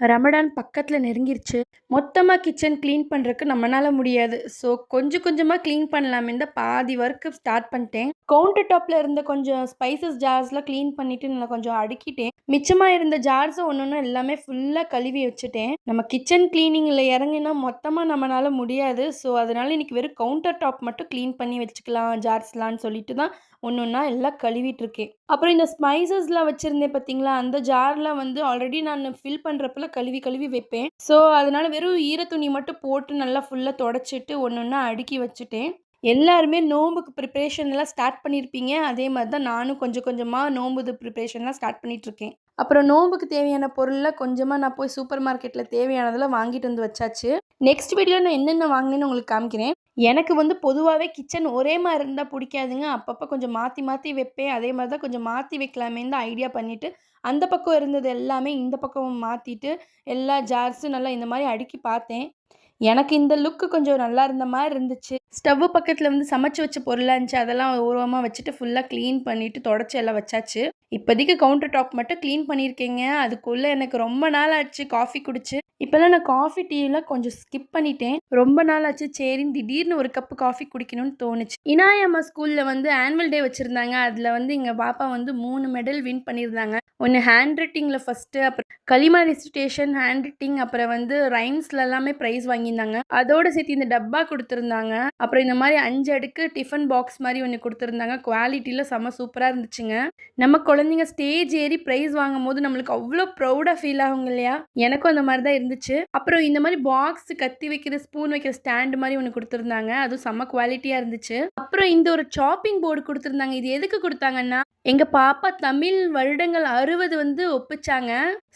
ரமடான் பக்கத்துல நெருங்கிருச்சு. மொத்தமா kitchen clean பண்றதுக்கு நம்மனால முடியாது. ஸோ கொஞ்சம் கொஞ்சமா கிளீன் பண்ணலாமேன்னு தான் பாதி ஒர்க் ஸ்டார்ட் பண்ணிட்டேன். கவுண்டர் டாப்ல இருந்த கொஞ்சம் ஸ்பைசஸ் ஜார்ஸ்லாம் கிளீன் பண்ணிட்டு நல்லா கொஞ்சம் அடுக்கிட்டேன். மிச்சமா இருந்த ஜார்ஸ ஒன்னொன்னு எல்லாமே ஃபுல்லா கழுவி வச்சுட்டேன். நம்ம கிச்சன் கிளீனிங்ல இறங்கினா மொத்தமா நம்மனால முடியாது. ஸோ அதனால இன்னைக்கு வெறும் கவுண்டர் டாப் மட்டும் கிளீன் பண்ணி வச்சுக்கலாம் ஜார்ஸ்லான்னு சொல்லிட்டு தான் ஒன்னொன்னா எல்லாம் கழுவிட்டு இருக்கேன். அப்புறம் இந்த ஸ்பைசஸ்லாம் வச்சிருந்தேன் பார்த்தீங்களா, அந்த ஜார்லாம் வந்து ஆல்ரெடி நான் ஃபில் பண்ணுறப்பெல்லாம் கழுவி கழுவி வைப்பேன். ஸோ அதனால வெறும் ஈரத்துணி மட்டும் போட்டு நல்லா ஃபுல்லாக தொடச்சிட்டு ஒன்னொன்னா அடுக்கி வச்சுட்டேன். எல்லாருமே நோம்புக்கு ப்ரிப்பரேஷன் எல்லாம் ஸ்டார்ட் பண்ணியிருப்பீங்க. அதே மாதிரி தான் நானும் கொஞ்சம் கொஞ்சமாக நோம்புது ப்ரிப்பரேஷன்லாம் ஸ்டார்ட் பண்ணிட்டு இருக்கேன். அப்புறம் நோம்புக்கு தேவையான பொருள்லாம் கொஞ்சமாக நான் போய் சூப்பர் மார்க்கெட்டில் தேவையானதெல்லாம் வாங்கிட்டு வந்து வச்சாச்சு. நெக்ஸ்ட் வீடியோவில் நான் என்னென்ன வாங்கினேன்னு உங்களுக்கு காமிக்கிறேன். எனக்கு வந்து பொதுவாகவே கிச்சன் ஒரே மாதிரி இருந்தால் பிடிக்காதுங்க. அப்பப்போ கொஞ்சம் மாற்றி மாற்றி வைப்பேன். அதே மாதிரி தான் கொஞ்சம் மாற்றி வைக்கலாமேன்னு தான் ஐடியா பண்ணிவிட்டு அந்த பக்கம் இருந்தது எல்லாமே இந்த பக்கம் மாற்றிட்டு எல்லா ஜார்ஸும் நல்லா இந்த மாதிரி அடுக்கி பார்த்தேன். எனக்கு இந்த லுக்கு கொஞ்சம் நல்லா இருந்த மாதிரி இருந்துச்சு. ஸ்டவ் பக்கத்தில் வந்து சமைச்சு வச்ச பொருளாக இருந்துச்சு. அதெல்லாம் ஓரமாக வச்சுட்டு ஃபுல்லாக க்ளீன் பண்ணிவிட்டு தொடச்சி எல்லாம் வச்சாச்சு. இப்போதைக்கு கவுண்டர் டாப் மட்டும் க்ளீன் பண்ணியிருக்கேங்க. அதுக்குள்ளே எனக்கு ரொம்ப நாள் ஆச்சு காஃபி குடிச்சு. இப்போல்லாம் நான் காஃபி டீலாம் கொஞ்சம் ஸ்கிப் பண்ணிட்டேன். ரொம்ப நாள் ஆச்சு சரின்னு திடீர்னு ஒரு கப்பு காஃபி குடிக்கணும்னு தோணுச்சு. இனாயம்மா ஸ்கூலில் வந்து ஆனுவல் டே வச்சுருந்தாங்க. அதில் வந்து எங்கள் பாப்பா வந்து 3 மெடல் வின் பண்ணியிருந்தாங்க. ஒன்று ஹேண்ட் ரைட்டிங்கில் ஃபஸ்ட்டு, அப்புறம் களிமா ரெசிடேஷன், ஹேண்ட் ரைட்டிங், அப்புறம் வந்து ரைம்ஸில் எல்லாமே ப்ரைஸ் வாங்கியிருந்தாங்க. அதோடு சேர்த்து இந்த டப்பா கொடுத்துருந்தாங்க. அப்புறம் இந்த மாதிரி 5 அடுக்கு டிஃபன் பாக்ஸ் மாதிரி ஒன்று கொடுத்துருந்தாங்க. குவாலிட்டியில் செம்ம சூப்பராக இருந்துச்சுங்க. நம்ம குழந்தைங்க ஸ்டேஜ் ஏறி ப்ரைஸ் வாங்கும் போது நம்மளுக்கு அவ்வளோ ப்ரௌடாக ஃபீல் ஆகுங்க இல்லையா? எனக்கும் அந்த மாதிரி தான் இருந்துச்சு. அப்புறம் இந்த மாதிரி பாக்ஸ், கத்தி வைக்கிற, ஸ்பூன் வைக்கிற ஸ்டாண்ட் மாதிரி ஒன்று கொடுத்துருந்தாங்க. அதுவும் செம்ம குவாலிட்டியாக இருந்துச்சு. அப்புறம் இந்த ஒரு சாப்பிங் போர்டு கொடுத்துருந்தாங்க. இது எதுக்கு கொடுத்தாங்கன்னா, எங்கள் பாப்பா தமிழ் வருடங்கள் 60 வந்து ஒப்பிச்சாங்க.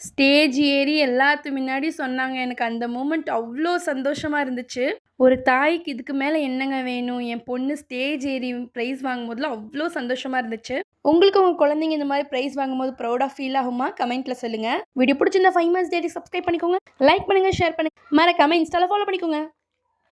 ஸ்டேஜ் ஏறி எல்லாத்து முன்னாடி சொன்னாங்க. எனக்கு அந்த மூமெண்ட் அவ்வளோ சந்தோஷமாக இருந்துச்சு. ஒரு தாய்க்கு இதுக்கு மேலே என்னங்க வேணும்? என் பொண்ணு ஸ்டேஜ் ஏறி ப்ரைஸ் வாங்கும்போதுலாம் அவ்வளோ சந்தோஷமாக இருந்துச்சு. உங்களுக்கு உங்கள் குழந்தைங்க இந்த மாதிரி ப்ரைஸ் வாங்கும்போது ப்ரௌடாக ஃபீல் ஆகுமா? கமெண்ட்டில் சொல்லுங்கள். வீடியோ பிடிச்சிருந்தா 5 minutes டேடி சப்ஸ்கிரைப் பண்ணிக்கோங்க. லைக் பண்ணுங்கள், ஷேர் பண்ணுங்கள். மறக்காமல் இன்ஸ்டாவில் ஃபாலோ பண்ணிக்கோங்க.